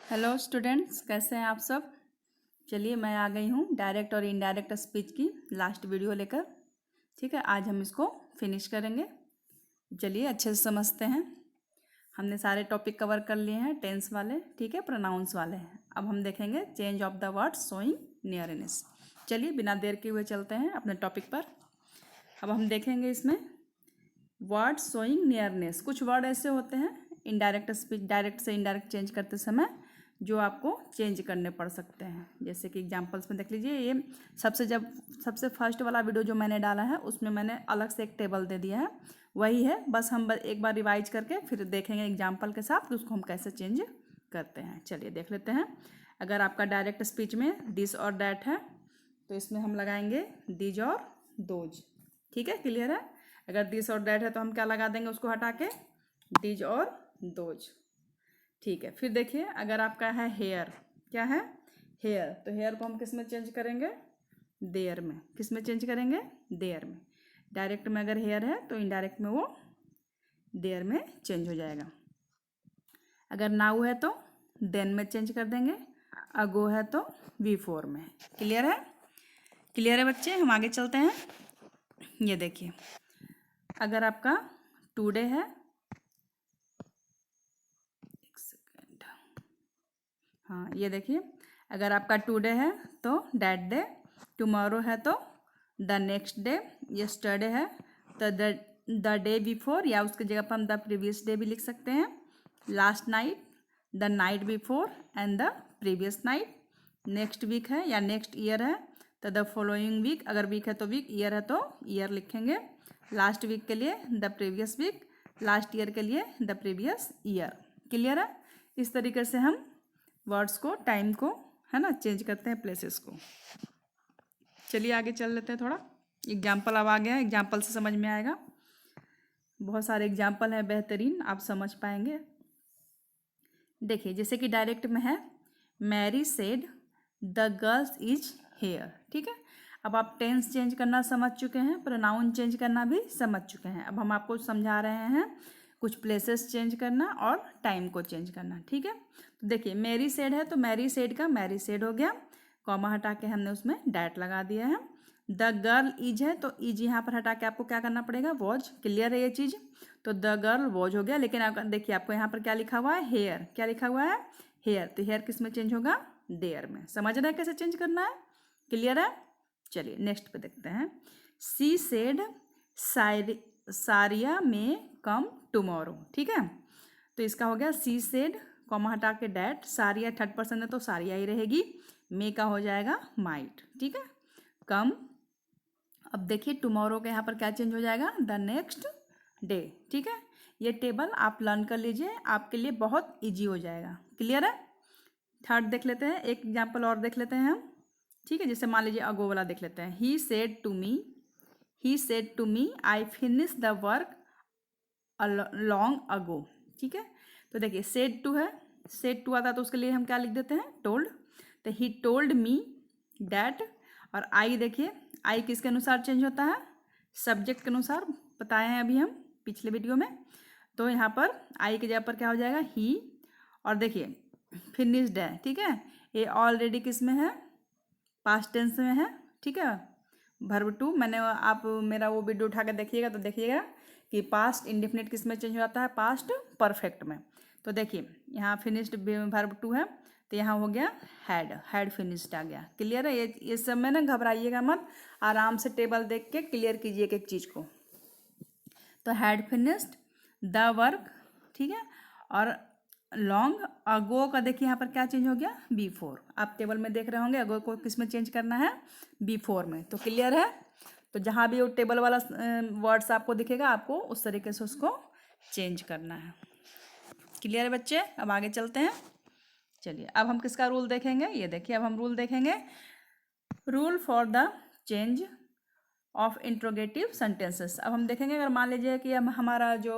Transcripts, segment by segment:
Hello students, कैसे हैं आप सब। चलिए मैं आ गई हूँ डायरेक्ट और इनडायरेक्ट स्पीच की लास्ट वीडियो लेकर। ठीक है, आज हम इसको फिनिश करेंगे। चलिए अच्छे से समझते हैं। हमने सारे टॉपिक कवर कर लिए हैं, टेंस वाले, ठीक है, प्रोनाउंस वाले हैं। अब हम देखेंगे change of the word showing nearness. चलिए बिना देर के हुए चलते हैं अपने टॉपिक पर। अब हम देखेंगे इसमें वर्ड शोइंग नियरनेस। कुछ वर्ड ऐसे होते हैं इनडायरेक्ट स्पीच, डायरेक्ट से इनडायरेक्ट चेंज करते समय जो आपको चेंज करने पड़ सकते हैं। जैसे कि एग्जांपल्स में देख लीजिए, ये सबसे फर्स्ट वाला वीडियो जो मैंने डाला है उसमें मैंने अलग से एक टेबल दे दिया है, वही है। बस हम एक बार रिवाइज करके फिर देखेंगे एग्जाम्पल के साथ कि उसको हम कैसे चेंज करते हैं। चलिए देख लेते हैं। अगर आपका डायरेक्ट स्पीच में दिस और डैट है तो इसमें हम लगाएंगे दिज और दोज। ठीक है, क्लियर है। अगर दिस और डैट है तो हम क्या लगा देंगे, उसको हटा के दिज और दोज। ठीक है, फिर देखिए अगर आपका है हेयर, क्या है हेयर, तो हेयर को हम किस में चेंज करेंगे, देयर में। किस में चेंज करेंगे, देयर में। डायरेक्ट में अगर हेयर है तो इनडायरेक्ट में वो देयर में चेंज हो जाएगा। अगर नाउ है तो देन में चेंज कर देंगे, अगो है तो बिफोर में। क्लियर है, क्लियर है बच्चे। हम आगे चलते हैं। ये देखिए अगर आपका टुडे है, एक सेकेंड, हाँ ये देखिए अगर आपका टुडे है तो डैट डे, टुमारो है तो द नेक्स्ट डे, यस्टरडे है तो द डे बिफोर, या उसकी जगह पर हम द प्रीवियस डे भी लिख सकते हैं। Last night, the night before and the previous night. Next week है या नेक्स्ट ईयर है तो द फॉलोइंग वीक, अगर वीक है तो वीक, ईयर है तो ईयर लिखेंगे। लास्ट वीक के लिए the previous week, last year के लिए द प्रीवियस ईयर। क्लियर है। इस तरीके से हम वर्ड्स को, टाइम को, है ना, चेंज करते हैं, प्लेसेस को। चलिए आगे चल लेते हैं थोड़ा। एग्जाम्पल अब आ गया है, एग्जाम्पल से समझ में आएगा। बहुत सारे एग्जाम्पल हैं बेहतरीन, आप समझ पाएंगे। देखिए जैसे कि डायरेक्ट में है Mary said the girls is here. ठीक है, अब आप टेंस चेंज करना समझ चुके हैं, प्रोनाउन चेंज करना भी समझ चुके हैं। अब हम आपको समझा रहे हैं कुछ प्लेसेस चेंज करना और टाइम को चेंज करना। ठीक है, तो देखिए मैरी सेड है तो मैरी सेड का मैरी सेड हो गया, कॉमा हटा के हमने उसमें डैट लगा दिया है। द गर्ल इज है तो इज यहाँ पर हटा के आपको क्या करना पड़ेगा, वॉज। क्लियर है ये चीज़। तो द गर्ल वॉज हो गया, लेकिन आप देखिए आपको यहाँ पर क्या लिखा हुआ है, हेयर। क्या लिखा हुआ है, हेयर। तो हेयर किस में चेंज होगा, देयर में। समझ रहे हैं कैसे चेंज करना है, क्लियर है। चलिए नेक्स्ट पे देखते हैं। सी सेड सारिया में कम टुमारो। ठीक है, तो इसका हो गया सी सेड, कॉमा हटा के डैट, सारिया थर्ड पर्सन है तो सारिया ही रहेगी, मे का हो जाएगा माइट। ठीक है, कम। अब देखिए टुमारो के यहाँ पर क्या चेंज हो जाएगा, द नेक्स्ट डे। ठीक है, ये टेबल आप लर्न कर लीजिए, आपके लिए बहुत इजी हो जाएगा। क्लियर है। थर्ड देख लेते हैं, एक एग्जाम्पल और देख लेते हैं हम। ठीक है, जैसे मान लीजिए अगो वाला देख लेते हैं। He said to me I finish the work long ago. ठीक है, तो देखिए सेड टू है, सेड टू आता है तो उसके लिए हम क्या लिख देते हैं, टोल्ड। तो ही टोल्ड मी डैट। और आई देखिए, आई किसके अनुसार चेंज होता है, सब्जेक्ट के अनुसार, बताए हैं अभी हम पिछले वीडियो में। तो यहाँ पर आई की जगह पर क्या हो जाएगा, ही। और देखिए फिनिश्ड है, ठीक है, ये ऑलरेडी किस में है, पास्ट टेंस में है। ठीक है, वर्ब टू। मैंने, आप मेरा वो वीडियो उठा के देखिएगा तो देखिएगा कि पास्ट इंडेफिनिट किस में चेंज हो जाता है, पास्ट परफेक्ट में। तो देखिए यहाँ फिनिश्ड वर्ब टू है तो यहाँ हो गया हैड फिनिश्ड आ गया। क्लियर है। ये सब में ना घबराइएगा मत, आराम से टेबल देख के क्लियर कीजिए एक एक चीज़ को। तो हैड फिनिश्ड द वर्क। ठीक है, और लॉन्ग अगो का देखिए यहाँ पर क्या चेंज हो गया, बिफोर। आप टेबल में देख रहे होंगे अगो को किस में चेंज करना है, बिफोर में। तो क्लियर है। तो जहाँ भी वो टेबल वाला वर्ड्स आपको दिखेगा आपको उस तरीके से उसको चेंज करना है। क्लियर है बच्चे। अब आगे चलते हैं। चलिए अब हम किसका रूल देखेंगे, ये देखिए अब हम रूल देखेंगे, rule for the change of interrogative sentences. अब हम देखेंगे अगर मान लीजिए कि हम हमारा जो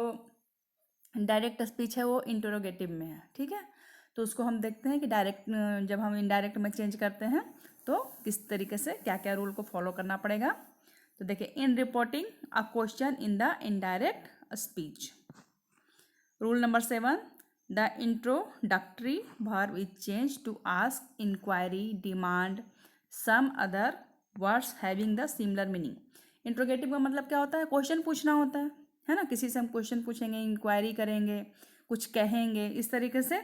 डायरेक्ट स्पीच है वो इंटरोगेटिव में है। ठीक है, तो उसको हम देखते हैं कि डायरेक्ट, जब हम इनडायरेक्ट में चेंज करते हैं तो किस तरीके से क्या क्या रूल को फॉलो करना पड़ेगा। तो देखिए in reporting a question in the indirect speech, rule number 7, the introductory verb is change to ask, inquiry, demand, some other words having the similar meaning. Interrogative का मतलब क्या होता है? क्वेश्चन पूछना होता है ना। किसी से हम क्वेश्चन पूछेंगे, इंक्वायरी करेंगे, कुछ कहेंगे, इस तरीके से।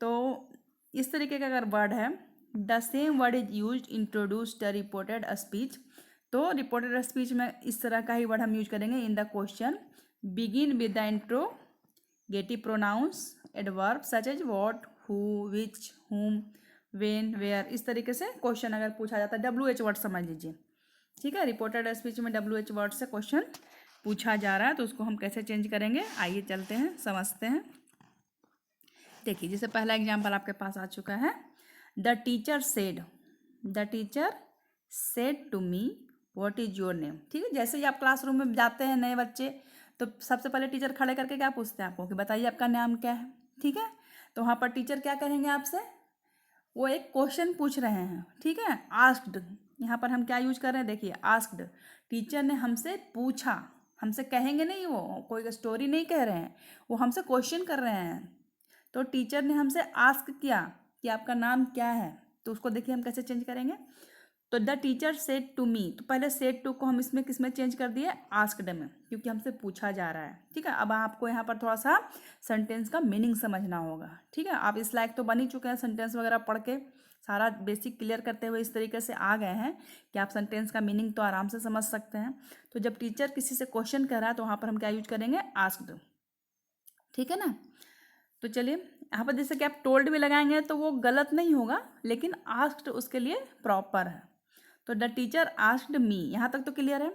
तो इस तरीके का अगर वर्ड है, the same word is use introduce the reported speech, तो रिपोर्टेड स्पीच में इस तरह का ही वर्ड हम यूज करेंगे in the question. Begin with the interrogative pronouns adverb such as what, who, which, whom, when, where, इस तरीके से क्वेश्चन अगर पूछा जाता है, WH वर्ड समझ लीजिए, ठीक है। रिपोर्टेड स्पीच में WH वर्ड से क्वेश्चन पूछा जा रहा है, तो उसको हम कैसे चेंज करेंगे, आइए चलते हैं, समझते हैं। देखिए, जैसे पहला एग्जाम्पल आपके पास आ चुका है, the teacher said to me what is your name. ठीक है, जैसे ही आप क्लासरूम में जाते हैं नए बच्चे, तो सबसे पहले टीचर खड़े करके क्या पूछते हैं आपको कि बताइए आपका नाम क्या है। ठीक है, तो वहाँ पर टीचर क्या करेंगे आपसे, वो एक क्वेश्चन पूछ रहे हैं, ठीक है, आस्क्ड। यहाँ पर हम क्या यूज कर रहे हैं, देखिए, आस्क्ड, टीचर ने हमसे पूछा, हमसे कहेंगे नहीं, वो कोई स्टोरी नहीं कह रहे हैं, वो हमसे क्वेश्चन कर रहे हैं। तो टीचर ने हमसे आस्क किया कि आपका नाम क्या है, तो उसको देखिए हम कैसे चेंज करेंगे। तो the teacher said to me, तो पहले सेड टू को हम इसमें किसमें चेंज कर दिए, आस्क्ड में, क्योंकि हमसे पूछा जा रहा है। ठीक है, अब आपको यहाँ पर थोड़ा सा सेंटेंस का मीनिंग समझना होगा। ठीक है, आप इस लायक तो बन ही चुके हैं, सेंटेंस वगैरह पढ़ के सारा बेसिक क्लियर करते हुए इस तरीके से आ गए हैं कि आप सेंटेंस का मीनिंग तो आराम से समझ सकते हैं। तो जब टीचर किसी से क्वेश्चन कर रहा है, तो वहाँ पर हम क्या यूज करेंगे, आस्क्ड। ठीक है ना। तो चलिए, यहाँ पर जैसे कि आप टोल्ड भी लगाएंगे तो वो गलत नहीं होगा, लेकिन आस्क्ड उसके लिए प्रॉपर है। तो द टीचर आस्क्ड मी, यहाँ तक तो क्लियर है।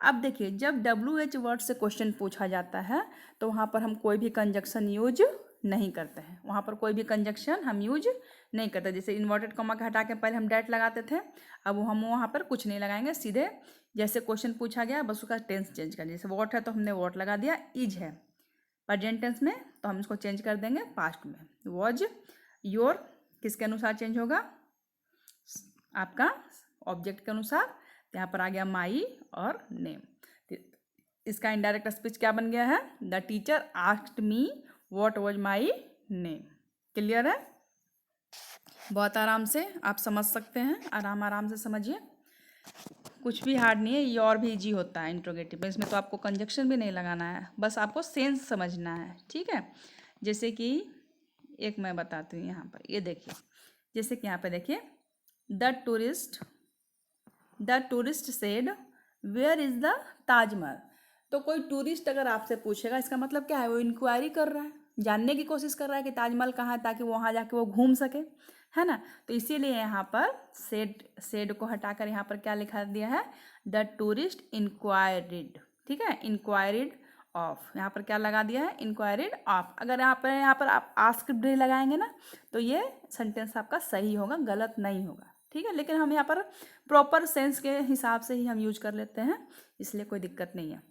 अब देखिए, जब WH वर्ड से क्वेश्चन पूछा जाता है, तो वहाँ पर हम कोई भी कंजक्शन यूज नहीं करते हैं, वहाँ पर कोई भी कंजक्शन हम यूज नहीं करते। जैसे इन्वर्टेड कॉमा के हटा के पहले हम डैट लगाते थे, अब हम वहाँ पर कुछ नहीं लगाएंगे, सीधे जैसे क्वेश्चन पूछा गया बस उसका टेंस चेंज कर, जैसे वॉट है तो हमने वॉट लगा दिया, इज है प्रेजेंट टेंस में तो हम इसको चेंज कर देंगे पास्ट में। वॉज, योर किसके अनुसार चेंज होगा, आपका ऑब्जेक्ट के अनुसार। तो यहाँ पर आ गया माई और नेम। इसका इनडायरेक्ट स्पीच क्या बन गया है, the teacher asked me what was my name. Clear है, बहुत आराम से आप समझ सकते हैं, आराम से समझिए, कुछ भी हार्ड नहीं है, ये और भी इजी होता है इंट्रोगेटिव में। इसमें तो आपको कंजक्शन भी नहीं लगाना है, बस आपको सेंस समझना है। ठीक है, जैसे कि एक मैं बताती हूँ यहाँ पर, ये देखिए, जैसे कि यहाँ पे देखिए, the tourist said where is the Taj Mahal. तो कोई टूरिस्ट अगर आपसे पूछेगा, इसका मतलब क्या है, वो इंक्वायरी कर रहा है, जानने की कोशिश कर रहा है कि ताजमहल कहाँ है, ताकि वहाँ जाके वो घूम सके, है ना। तो इसीलिए यहाँ पर सेड को हटाकर यहाँ पर क्या लिखा दिया है, द टूरिस्ट इंक्वायरिड। ठीक है, इंक्वायरिड ऑफ, यहाँ पर क्या लगा दिया है, इंक्वायरिड ऑफ। अगर यहाँ पर आप आस्क्ड लगाएंगे ना, तो ये सेंटेंस आपका सही होगा, गलत नहीं होगा। ठीक है, लेकिन हम यहाँ पर प्रॉपर सेंस के हिसाब से ही हम यूज कर लेते हैं, इसलिए कोई दिक्कत नहीं है।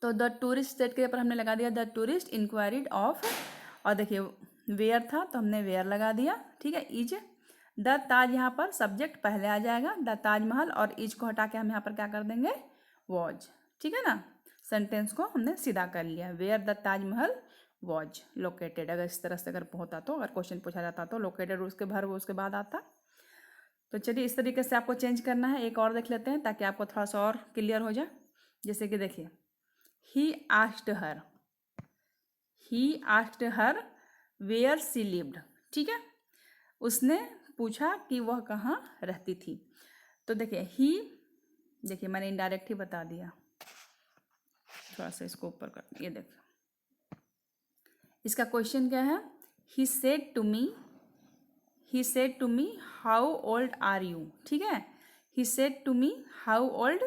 तो द टूरिस्ट सेट के ऊपर हमने लगा दिया द टूरिस्ट इंक्वायरिड ऑफ, और देखिए वेयर था तो हमने वेयर लगा दिया। ठीक है, इज, द ताज, यहाँ पर सब्जेक्ट पहले आ जाएगा, द ताजमहल, और इज को हटा के हम यहाँ पर क्या कर देंगे, वॉज। ठीक है ना, सेंटेंस को हमने सीधा कर लिया, where the Taj Mahal was located. अगर इस तरह से अगर होता, तो अगर क्वेश्चन पूछा जाता तो लोकेटेड उसके भर उसके बाद आता। तो चलिए, इस तरीके से आपको चेंज करना है। एक और देख लेते हैं ताकि आपको थोड़ा सा और क्लियर हो जाए। जैसे कि देखिए, he asked her where she lived. ठीक है, उसने पूछा कि वह कहाँ रहती थी। तो देखिए देखिए मैंने इनडायरेक्ट ही बता दिया, थोड़ा सा इसको ऊपर कर, ये देखिए इसका क्वेश्चन क्या है, he said to me how old are you. ठीक है, he said to me how old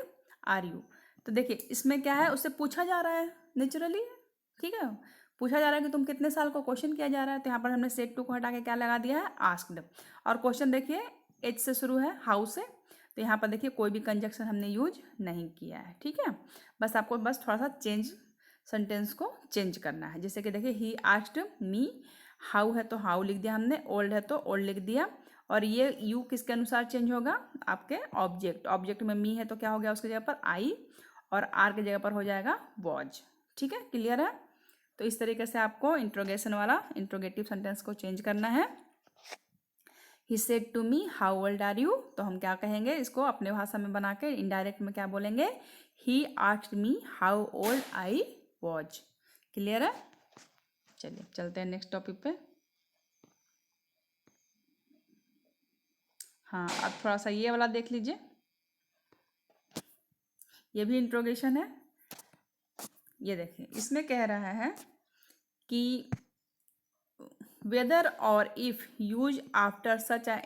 are you. तो देखिए इसमें क्या है, उससे पूछा जा रहा है नेचुरली। ठीक है, पूछा जा रहा है कि तुम कितने साल को, क्वेश्चन किया जा रहा है। तो यहाँ पर हमने सेड टू को हटा के क्या लगा दिया है, आस्क्ड। और क्वेश्चन देखिए एच से शुरू है, हाउ से, तो यहाँ पर देखिए कोई भी कंजक्शन हमने यूज नहीं किया है। ठीक है, बस आपको थोड़ा सा सेंटेंस को चेंज करना है। जैसे कि देखिए, ही आस्क्ड मी, हाउ है तो हाउ लिख दिया हमने, ओल्ड है तो ओल्ड लिख दिया, और ये यू किसके अनुसार चेंज होगा, आपके ऑब्जेक्ट में मी है तो क्या हो गया उसकी जगह पर आई, और आर की जगह पर हो जाएगा वॉज। ठीक है, क्लियर है। तो इस तरीके से आपको इंट्रोगेशन वाला इंट्रोगेटिव सेंटेंस को चेंज करना है। He said to me how old are you, तो हम क्या कहेंगे इसको अपने भाषा में बना के इनडायरेक्ट में क्या बोलेंगे, ही asked me how old I was. Clear है? चलिए चलते हैं नेक्स्ट टॉपिक पे। हाँ, अब थोड़ा सा ये वाला देख लीजिए, ये भी इंट्रोगेशन है। ये देखिए, इसमें कह रहा है कि वेदर और if use after such a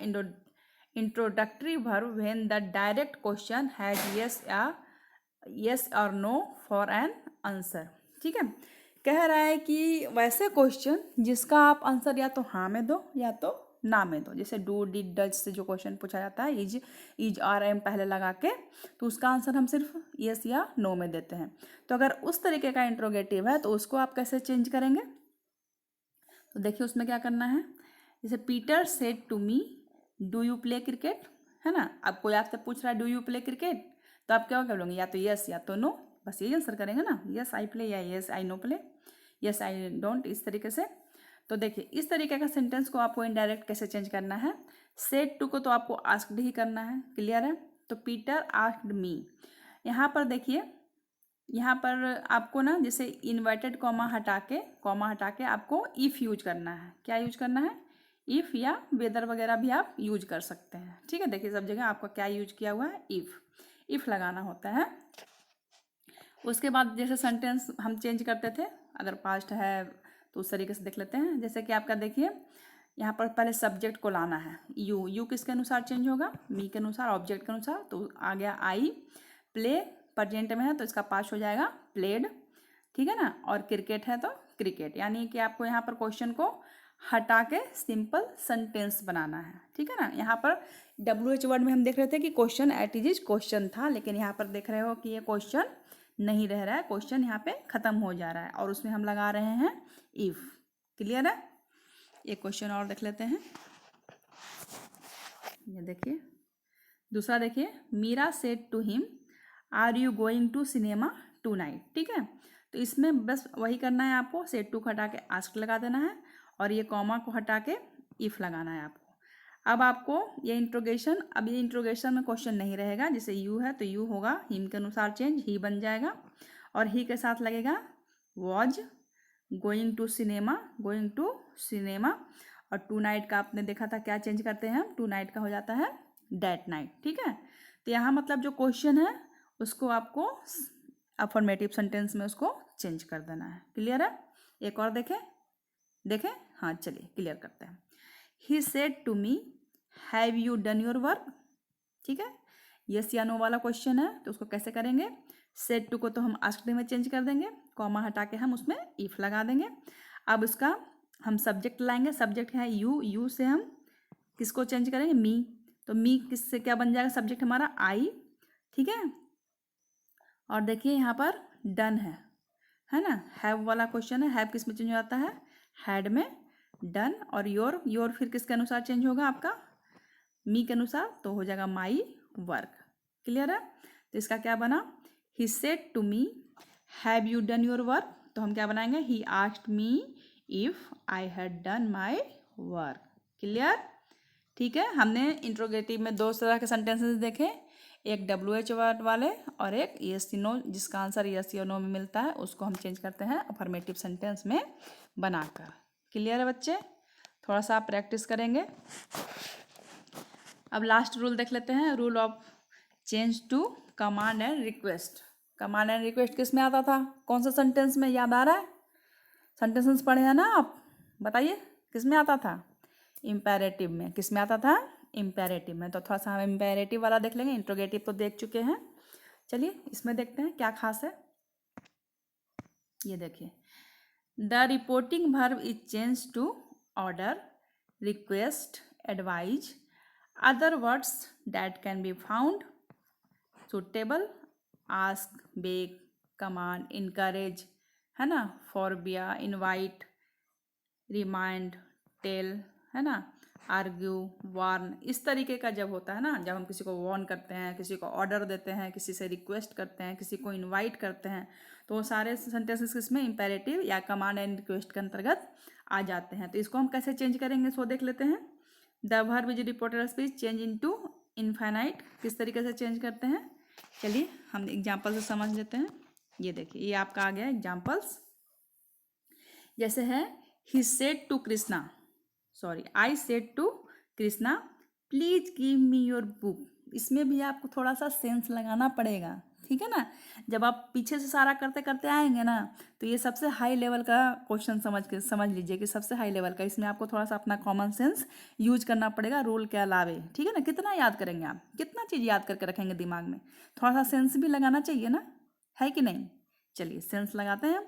introductory verb when the direct question has yes और नो फॉर एन आंसर। ठीक है, कह रहा है कि वैसे क्वेश्चन जिसका आप आंसर या तो हाँ में दो या तो ना में दो, जैसे डू डिड डज से जो क्वेश्चन पूछा जाता है इज आर एम पहले लगा के, तो उसका आंसर हम सिर्फ यस या नो में देते हैं। तो अगर उस तरीके का इंट्रोगेटिव है तो उसको आप कैसे चेंज करेंगे, तो देखिए उसमें क्या करना है। जैसे Peter said to me do you play cricket, है ना। अब कोई आपसे पूछ रहा है डू यू प्ले क्रिकेट, तो आप क्या करोगे, या तो यस या तो नो, बस यही आंसर करेंगे ना, यस आई प्ले या yes I know play, yes I don't, इस तरीके से। तो देखिए इस तरीके का सेंटेंस को आपको इनडायरेक्ट कैसे चेंज करना है। सेड टू को तो आपको आस्क्ड ही करना है। क्लियर है? तो पीटर आस्क्ड मी, यहाँ पर देखिए, यहाँ पर आपको ना जैसे इन्वर्टेड कॉमा हटा के आपको इफ़ यूज करना है। क्या यूज करना है? इफ़ या वेदर वगैरह भी आप यूज कर सकते हैं। ठीक है, देखिए सब जगह आपका क्या यूज किया हुआ है, इफ़ लगाना होता है। उसके बाद जैसे सेंटेंस हम चेंज करते थे, अगर पास्ट है तो उस तरीके से देख लेते हैं। जैसे कि आपका देखिए यहाँ पर पहले सब्जेक्ट को लाना है, यू किसके अनुसार चेंज होगा, मी के अनुसार, ऑब्जेक्ट के अनुसार। तो आ गया आई, प्ले प्रेजेंट में है तो इसका पास्ट हो जाएगा प्लेड, ठीक है ना। और क्रिकेट है तो क्रिकेट, यानी कि आपको यहाँ पर क्वेश्चन को हटा के सिंपल सेंटेंस बनाना है। ठीक है ना। यहाँ पर WH वर्ड में हम देख रहे थे कि क्वेश्चन एट इज क्वेश्चन था, लेकिन यहाँ पर देख रहे हो कि ये क्वेश्चन नहीं रह रहा है, क्वेश्चन यहाँ पे खत्म हो जा रहा है और उसमें हम लगा रहे हैं इफ। क्लियर है? एक क्वेश्चन और देख लेते हैं। ये देखिए दूसरा, देखिए Meera said to him are you going to cinema tonight. ठीक है, तो इसमें बस वही करना है आपको, सेड टू को हटा के आस्क लगा देना है और ये कॉमा को हटा के इफ लगाना है आपको। अब आपको ये इंट्रोगेशन, अब ये इंट्रोगेशन में क्वेश्चन नहीं रहेगा, जैसे यू है तो यू होगा हिम के अनुसार चेंज, ही बन जाएगा और ही के साथ लगेगा वॉज गोइंग टू सिनेमा और टू नाइट का आपने देखा था क्या चेंज करते हैं हम, टू नाइट का हो जाता है डेट नाइट। ठीक है, तो यहाँ मतलब जो क्वेश्चन है उसको आपको अफर्मेटिव सेंटेंस में उसको चेंज कर देना है। क्लियर है? एक और देखें हाँ चलिए क्लियर करते हैं। He said to me have you done your work. ठीक है, यस या नो वाला क्वेश्चन है तो उसको कैसे करेंगे, सेड टू को तो हम आस्क्ड में चेंज कर देंगे, कॉमा हटा के हम उसमें इफ लगा देंगे। अब उसका हम सब्जेक्ट लाएंगे, सब्जेक्ट है यू से हम किसको चेंज करेंगे, मी। तो मी किससे क्या बन जाएगा, सब्जेक्ट हमारा आई। ठीक है, और देखिए यहाँ पर डन है ना, हैव वाला क्वेश्चन है, हैव किस में चेंज हो जाता है, हैड में। डन और योर फिर किसके अनुसार चेंज होगा आपका, मी के अनुसार, तो हो जाएगा माई वर्क। क्लियर है? तो इसका क्या बना, he said to me have you done your work, तो हम क्या बनाएंगे, he asked me if I had done my work. Clear? ठीक है, हमने इंट्रोगेटिव में दो तरह के सेंटेंसेस देखे, एक WH वर्ड वाले और एक yes नो, जिसका आंसर yes या नो में मिलता है उसको हम चेंज करते हैं अफर्मेटिव सेंटेंस में बनाकर। क्लियर है बच्चे? थोड़ा सा आप प्रैक्टिस करेंगे। अब लास्ट रूल देख लेते हैं, rule of change to command and request. Command and request किस में आता था, कौन सा सेंटेंस में, याद आ रहा है? सेंटेंसेस पढ़े हैं ना आप, बताइए किस में आता था, इम्पेरेटिव में। किस में आता था, इम्पेरेटिव में। तो थोड़ा सा हम इम्पेरेटिव वाला देख लेंगे, इंट्रोगेटिव तो देख चुके हैं। चलिए इसमें देखते हैं क्या खास है। ये देखिए, the reporting verb is change to order, request, advise, other words that can be found suitable, ask, beg, command, encourage, है ना, फॉरबिया, इनवाइट, रिमाइंड, टेल, है ना, आर्ग्यू, वार्न, इस तरीके का जब होता है ना, जब हम किसी को वार्न करते हैं, किसी को ऑर्डर देते हैं, किसी से रिक्वेस्ट करते हैं, किसी को इनवाइट करते हैं, तो वो सारे सेंटेंसेस इसमें इंपेरेटिव या कमांड एंड रिक्वेस्ट के अंतर्गत आ जाते हैं। तो इसको हम कैसे चेंज करेंगे सो देख लेते हैं। The verb is reported speech change into infinite, किस तरीके से चेंज करते हैं, चलिए हम एग्जाम्पल से समझ लेते हैं। ये देखिए, ये आपका आ गया एग्जाम्पल्स। जैसे है, he said to Krishna, sorry I said to Krishna please give me your book. इसमें भी आपको थोड़ा सा सेंस लगाना पड़ेगा, ठीक है ना। जब आप पीछे से सारा करते करते आएंगे ना, तो ये सबसे हाई लेवल का क्वेश्चन समझ लीजिए कि सबसे हाई लेवल का, इसमें आपको थोड़ा सा अपना कॉमन सेंस यूज करना पड़ेगा रूल के अलावे, ठीक है ना। कितना याद करेंगे आप, कितना चीज़ याद करके रखेंगे दिमाग में, थोड़ा सा सेंस भी लगाना चाहिए ना, है कि नहीं। चलिए सेंस लगाते हैं।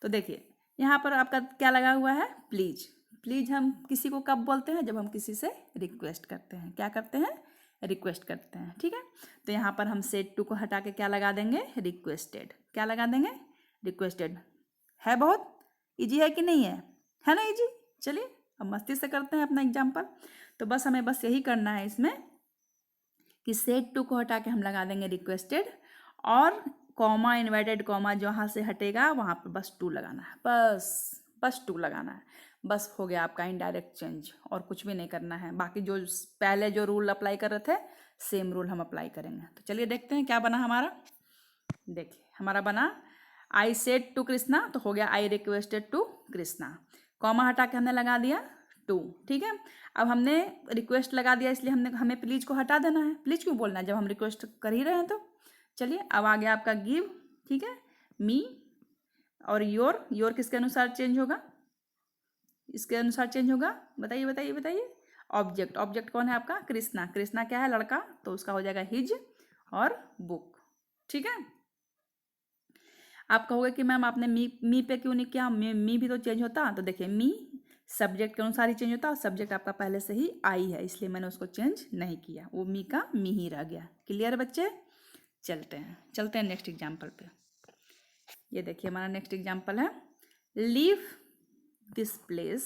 तो देखिए यहाँ पर आपका क्या लगा हुआ है, प्लीज। प्लीज हम किसी को कब बोलते हैं, जब हम किसी से रिक्वेस्ट करते हैं, क्या करते हैं, रिक्वेस्ट करते हैं, ठीक है। तो यहाँ पर हम सेड टू को हटा के क्या लगा देंगे, रिक्वेस्टेड, क्या लगा देंगे, रिक्वेस्टेड। है बहुत इजी है कि नहीं है ना इजी। चलिए अब मस्ती से करते हैं अपना एग्जाम्पल। तो बस हमें बस यही करना है इसमें कि सेड टू को हटा के हम लगा देंगे रिक्वेस्टेड, और कॉमा, इन्वर्टेड कॉमा जहाँ से हटेगा वहाँ पर बस टू लगाना है, बस टू लगाना है, बस हो गया आपका इनडायरेक्ट चेंज, और कुछ भी नहीं करना है। बाकी जो पहले जो रूल अप्लाई कर रहे थे सेम रूल हम अप्लाई करेंगे। तो चलिए देखते हैं क्या बना हमारा। देखिए हमारा बना आई सेड टू कृष्णा, तो हो गया I requested to Krishna, comma हटा के हमने लगा दिया टू, ठीक है। अब हमने रिक्वेस्ट लगा दिया, इसलिए हमें प्लीज को हटा देना है। प्लीज क्यों बोलना है जब हम रिक्वेस्ट कर ही रहे हैं। तो चलिए अब आ गया आपका गिव, ठीक है, मी, और योर किसके अनुसार चेंज होगा, इसके अनुसार चेंज होगा, बताइए बताइए बताइए। ऑब्जेक्ट कौन है आपका, कृष्णा। कृष्णा क्या है, लड़का, तो उसका हो जाएगा हिज, और बुक, ठीक है। आप कहोगे कि मैम आपने मी पे क्यों नहीं किया, मी भी तो चेंज होता। तो देखिए मी सब्जेक्ट के अनुसार ही चेंज होता, और सब्जेक्ट आपका पहले से ही आई है, इसलिए मैंने उसको चेंज नहीं किया, वो मी का मी ही रह गया। क्लियर है बच्चे। चलते हैं नेक्स्ट एग्जाम्पल पे। ये देखिए हमारा नेक्स्ट एग्जाम्पल है, leave this place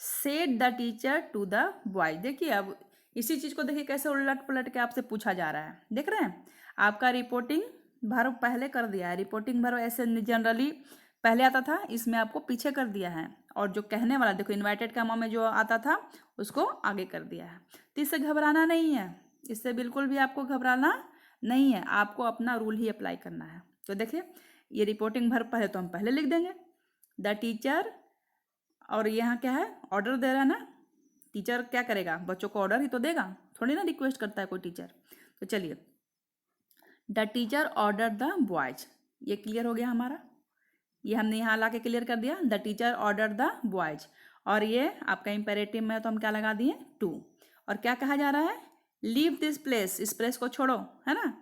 said the teacher to the boy. देखिए अब इसी चीज़ को देखिए कैसे उलट पलट के आपसे पूछा जा रहा है, देख रहे हैं। आपका रिपोर्टिंग वर्ब पहले कर दिया है, रिपोर्टिंग वर्ब ऐसे जनरली पहले आता था, इसमें आपको पीछे कर दिया है, और जो कहने वाला देखो इन्वाइटेड कामा में जो आता था उसको आगे कर दिया है। तो इससे घबराना नहीं है, इससे बिल्कुल भी आपको घबराना नहीं है, आपको अपना रूल ही अप्लाई करना है। तो देखिए ये रिपोर्टिंग वर्ब पहले तो हम पहले लिख देंगे द टीचर, और यहाँ क्या है, ऑर्डर दे रहा है ना, टीचर क्या करेगा, बच्चों को ऑर्डर ही तो देगा, थोड़ी ना रिक्वेस्ट करता है कोई टीचर। तो चलिए the teacher order the boys, ये क्लियर हो गया हमारा, ये हमने यहाँ ला के क्लियर कर दिया, the teacher order the boys. और ये आपका इंपेरेटिव में तो हम क्या लगा दिए, टू। और क्या कहा जा रहा है, लीव दिस प्लेस, इस प्लेस को छोड़ो, है ना।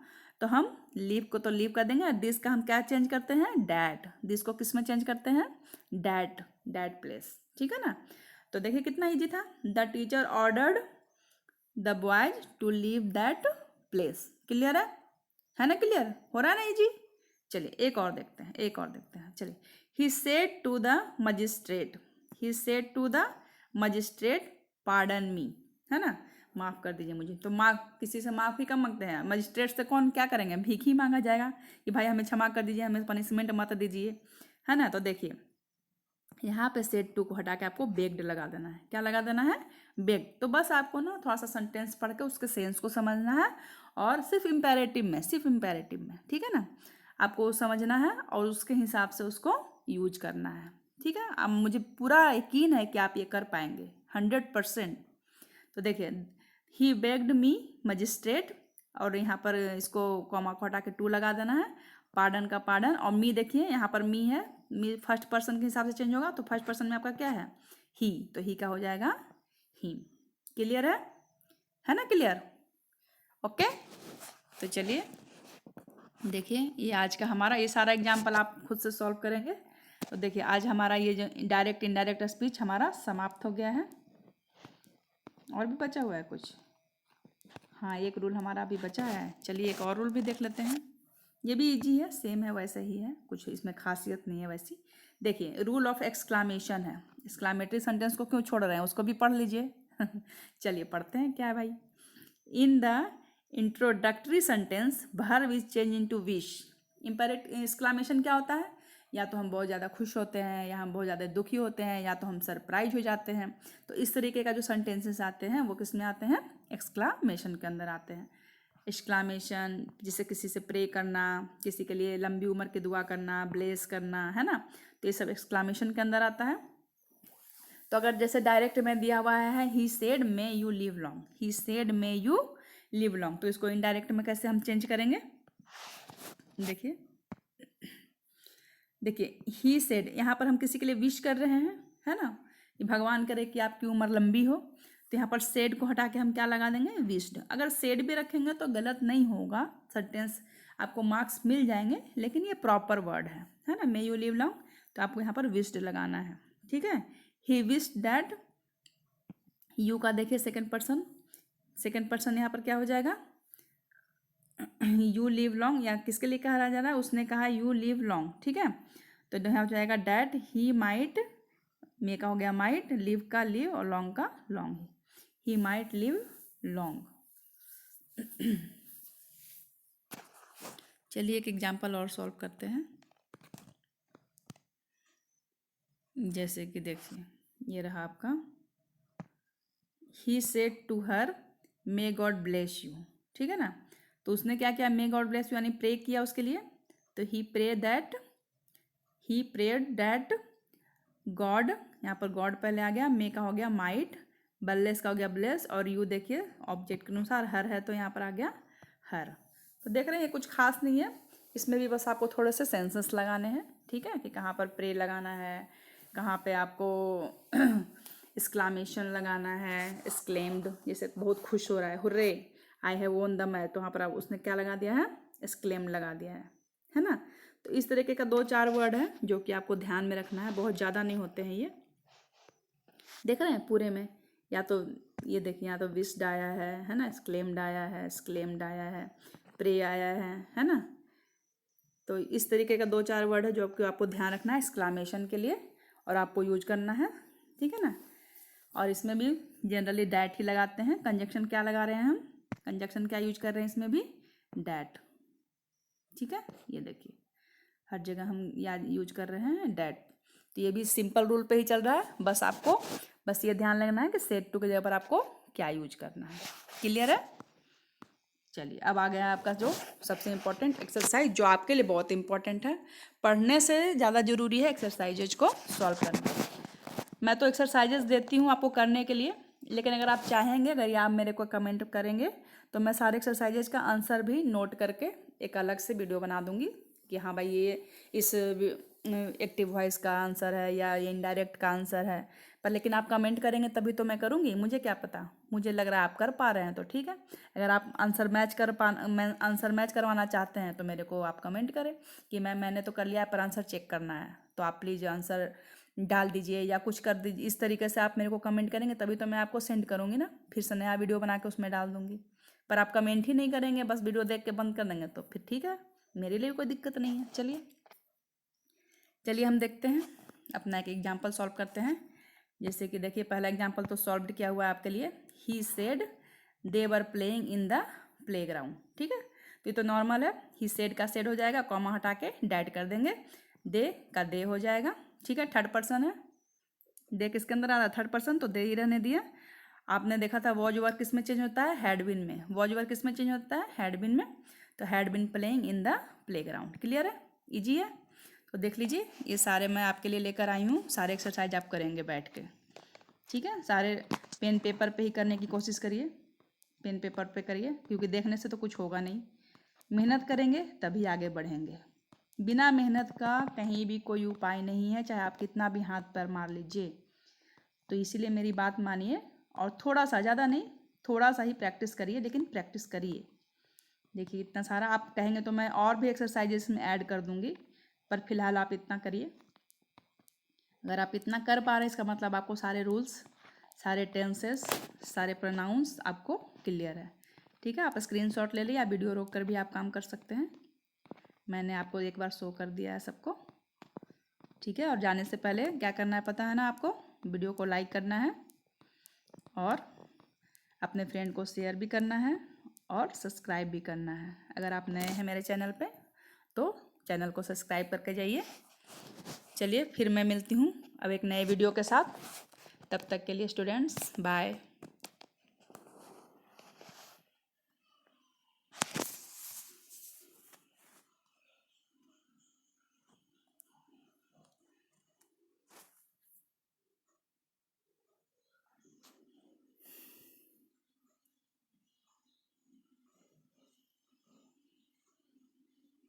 तो हम लीव को तो लीव कर देंगे, दिस का हम क्या चेंज करते हैं, डैट। दिस को किस में चेंज करते हैं, डैट प्लेस, ठीक है ना। तो देखिए कितना इजी था, the teacher ordered the boys to leave that place. Clear है ना, क्लियर हो रहा है ना इजी। चलिए एक और देखते हैं, चलिए he said to the magistrate, pardon me, है ना, माफ़ कर दीजिए मुझे। तो किसी से माफ़ी कम मांगते हैं, मजिस्ट्रेट से कौन क्या करेंगे, भीख ही मांगा जाएगा कि भाई हमें क्षमा कर दीजिए, हमें पनिशमेंट मत दीजिए, है ना। तो देखिए यहाँ पे सेड टू को हटा के आपको बेग्ड लगा देना है, क्या लगा देना है, बेग्ड। तो बस आपको ना थोड़ा सा सेंटेंस पढ़ के उसके सेंस को समझना है, और सिर्फ इम्पेरेटिव में, ठीक है ना, आपको समझना है और उसके हिसाब से उसको यूज करना है, ठीक है। अब मुझे पूरा यकीन है कि आप ये कर पाएंगे 100%। तो देखिए ही बेग्ड मी मजिस्ट्रेट, और यहाँ पर इसको कॉमा को हटा के टू लगा देना है, पार्डन का पार्डन, और मी देखिए यहाँ पर मी है, मी फर्स्ट पर्सन के हिसाब से चेंज होगा, तो फर्स्ट पर्सन में आपका क्या है, ही, तो ही का हो जाएगा ही। क्लियर है ना, क्लियर, ओके। तो चलिए देखिए ये आज का हमारा ये सारा एग्जाम्पल आप खुद से सॉल्व करेंगे। तो देखिए आज हमारा ये जो डायरेक्ट इनडायरेक्ट स्पीच हमारा समाप्त हो गया है, और भी बचा हुआ है कुछ, हाँ एक रूल हमारा अभी बचा है। चलिए एक और रूल भी देख लेते हैं, ये भी इजी है, सेम है, वैसे ही है, कुछ इसमें खासियत नहीं है वैसी। देखिए रूल ऑफ एक्सक्लामेशन है, एक्सक्लामेटरी सेंटेंस को क्यों छोड़ रहे हैं, उसको भी पढ़ लीजिए। चलिए पढ़ते हैं क्या है भाई। In the introductory sentence verb is change into wish. Imperative exclamation क्या होता है, या तो हम बहुत ज़्यादा खुश होते हैं, या हम बहुत ज़्यादा दुखी होते हैं, या तो हम सरप्राइज हो जाते हैं। तो इस तरीके का जो सेंटेंसेस आते हैं वो किस में आते हैं, एक्सक्लामेशन के अंदर आते हैं। एक्सक्लामेशन जिसे किसी से प्रे करना, किसी के लिए लंबी उम्र की दुआ करना, ब्लेस करना, है ना, तो ये सब एक्सक्लामेशन के अंदर आता है। तो अगर जैसे डायरेक्ट में दिया हुआ है he said may you live long, he said may you live long, तो इसको इनडायरेक्ट में कैसे हम चेंज करेंगे, देखिए देखिए ही सेड, यहाँ पर हम किसी के लिए विश कर रहे हैं, है ना, कि भगवान करे कि आपकी उम्र लंबी हो, तो यहाँ पर सेड को हटा के हम क्या लगा देंगे, विश्ड। अगर सेड भी रखेंगे तो गलत नहीं होगा, सेंटेंस आपको मार्क्स मिल जाएंगे, लेकिन ये प्रॉपर वर्ड है ना, मे यू लिव लॉन्ग, तो आपको यहाँ पर विश्ड लगाना है, ठीक है। ही विश्ड दैट, यू का देखिए सेकंड पर्सन यहाँ पर क्या हो जाएगा, यू लिव लॉन्ग, या किसके लिए कहा जा रहा है, उसने कहा यू लिव लॉन्ग, ठीक है। तो यहाँ हो जाएगा डैट ही माइट, मे का हो गया माइट, लिव का लिव और लॉन्ग का long, he might live long. चलिए एक एग्जाम्पल और सॉल्व करते हैं। जैसे कि देखिए ये रहा आपका, he said to her may God bless you, ठीक है ना। तो उसने क्या किया, मे गॉड ब्लेस यू यानी प्रे किया उसके लिए, तो ही प्रेड दैट गॉड, यहाँ पर गॉड पहले आ गया, मे का हो गया माइट, ब्लेस का हो गया ब्लेस, और यू देखिए ऑब्जेक्ट के अनुसार हर है तो यहाँ पर आ गया हर। तो देख रहे हैं ये कुछ खास नहीं है, इसमें भी बस आपको थोड़े से सेंसेस लगाने हैं, ठीक है, कि कहाँ पर प्रे लगाना है, कहाँ पे आपको एक्सक्लामेशन लगाना है, एक्सक्लेम्ड, जैसे बहुत खुश हो रहा है, hurray I have won the match, तो वहाँ पर आप उसने क्या लगा दिया है, एक्सक्लेम लगा दिया है ना। तो इस तरीके का 2-4 वर्ड है जो कि आपको ध्यान में रखना है, बहुत ज़्यादा नहीं होते हैं ये, देख रहे हैं पूरे में, या तो ये देखिए यहाँ तो विस्ड आया है ना, एक्सक्लेम्ड आया है, एक्सक्लेम्ड आया है, प्रे आया है ना। तो इस तरीके का 2-4 वर्ड है जो आपको ध्यान रखना है एक्सक्लामेशन के लिए, और आपको यूज करना है, ठीक है ना। और इसमें भी जनरली डैट ही लगाते हैं। कंजक्शन क्या लगा रहे हैं हम, कंजक्शन क्या यूज कर रहे हैं इसमें भी, डैट, ठीक है। ये देखिए हर जगह हम याद यूज कर रहे हैं डैट, तो ये भी सिंपल रूल पे ही चल रहा है, बस ये ध्यान रखना है कि सेड टू के जगह पर आपको क्या यूज करना है। क्लियर है। चलिए अब आ गया आपका जो सबसे इम्पोर्टेंट एक्सरसाइज, जो आपके लिए बहुत इंपॉर्टेंट है, पढ़ने से ज़्यादा ज़रूरी है एक्सरसाइजेज को सॉल्व करना। मैं तो एक्सरसाइजेज देती हूँ आपको करने के लिए, लेकिन अगर आप चाहेंगे, अगर आप मेरे को कमेंट करेंगे तो मैं सारे एक्सरसाइजेज का आंसर भी नोट करके एक अलग से वीडियो बना दूँगी कि हाँ भाई ये इस एक्टिव वॉइस का आंसर है या ये इनडायरेक्ट का आंसर है। पर लेकिन आप कमेंट करेंगे तभी तो मैं करूँगी, मुझे क्या पता, मुझे लग रहा है आप कर पा रहे हैं तो ठीक है। अगर आप आंसर मैच करवाना चाहते हैं तो मेरे को आप कमेंट करें कि मैंने तो कर लिया है पर आंसर चेक करना है, तो आप प्लीज़ आंसर डाल दीजिए या कुछ कर दीजिए। इस तरीके से आप मेरे को कमेंट करेंगे तभी तो मैं आपको सेंड करूँगी ना, फिर से नया वीडियो बना के उसमें डाल दूँगी। पर आप कमेंट ही नहीं करेंगे, बस वीडियो देख के बंद कर देंगे, तो फिर ठीक है, मेरे लिए कोई दिक्कत नहीं है। चलिए हम देखते हैं, अपना एक एग्जाम्पल सॉल्व करते हैं। जैसे कि देखिए पहला एग्जाम्पल तो सॉल्व किया हुआ है आपके लिए, he said they were playing in the playground, ठीक है। तो ये तो नॉर्मल है, ही सेड का सेड हो जाएगा, कॉमा हटा के डैट कर देंगे, दे का दे हो जाएगा, ठीक है। थर्ड पर्सन है, दे किसके अंदर आ रहा है, थर्ड पर्सन, तो दे ही रहने दिया। आपने देखा था वॉज वर्क किस में चेंज होता है, हैड बीन में, वॉज वर्क किस में चेंज होता है, हैड बीन में, तो had been playing in the playground. Clear है, इजी है। तो देख लीजिए ये सारे मैं आपके लिए लेकर आई हूँ, सारे एक्सरसाइज आप करेंगे बैठ के, ठीक है। सारे पेन पेपर पे ही करने की कोशिश करिए, पेन पेपर पे करिए, क्योंकि देखने से तो कुछ होगा नहीं, मेहनत करेंगे तभी आगे बढ़ेंगे। बिना मेहनत का कहीं भी कोई उपाय नहीं है, चाहे आप कितना भी हाथ पैर मार लीजिए। तो इसीलिए मेरी बात मानिए और थोड़ा सा, ज़्यादा नहीं, थोड़ा सा ही प्रैक्टिस करिए, लेकिन प्रैक्टिस करिए। देखिए इतना सारा आप कहेंगे तो मैं और भी एक्सरसाइजेस में ऐड कर दूँगी, पर फिलहाल आप इतना करिए। अगर आप इतना कर पा रहे हैं इसका मतलब आपको सारे रूल्स, सारे टेंसेस, सारे प्रोनाउंस आपको क्लियर है, ठीक है। आप स्क्रीनशॉट ले लीजिए या वीडियो रोक कर भी आप काम कर सकते हैं, मैंने आपको एक बार शो कर दिया है सबको, ठीक है। और जाने से पहले क्या करना है पता है ना आपको, वीडियो को लाइक करना है और अपने फ्रेंड को शेयर भी करना है और सब्सक्राइब भी करना है। अगर आप नए हैं मेरे चैनल पे तो चैनल को सब्सक्राइब करके जाइए। चलिए फिर मैं मिलती हूँ अब एक नए वीडियो के साथ। तब तक के लिए स्टूडेंट्स बाय।